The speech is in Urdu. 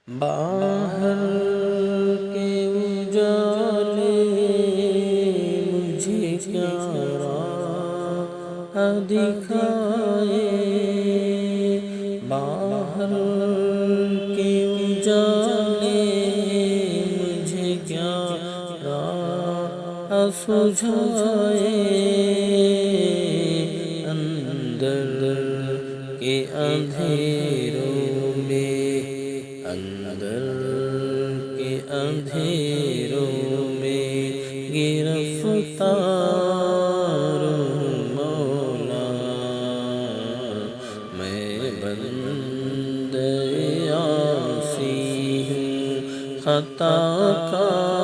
باہر کے اجالے مجھے کیا راہ دکھائے، باہر کے اجالے مجھے کیا راہ سجھائے، اندر کے اندھیروں میں، اندر کے اندھیروں میں گرفتار مولا، میں بندہ عاصی ہوں، خطا کار